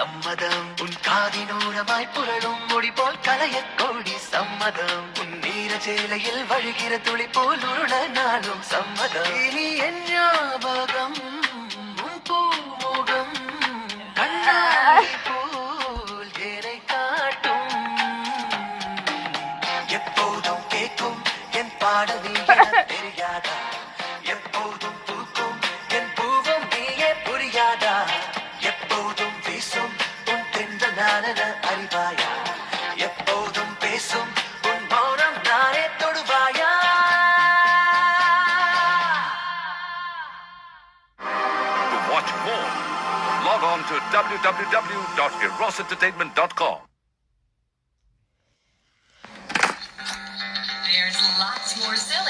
சம்மதம் உன் காதினோரமாய் புரளும் மொழி போல் கலைய கோடி சம்மதம் உன் நீரஜேலையில் வழுகிற துளி போல் உருள நாளும் சம்மதம் இனி என் ஞாபகம் உன் பூமுகம் கண்ணாடி போல் ஏனை காட்டும் எப்போதும் கேட்கும் என் பாடல் நீ எனத் தெரியாதா எப்போதும் பூக்கும் என் பூவும் நீயே புரியாதா எப்போதும் வீசும் உன் தென்றல் நானென அறிவாயா எப்போதும் பேசும் உன் மௌனம் நானே தொடுவாயா. To watch more, log on to www.erosentertainment.com. There's lots more silver.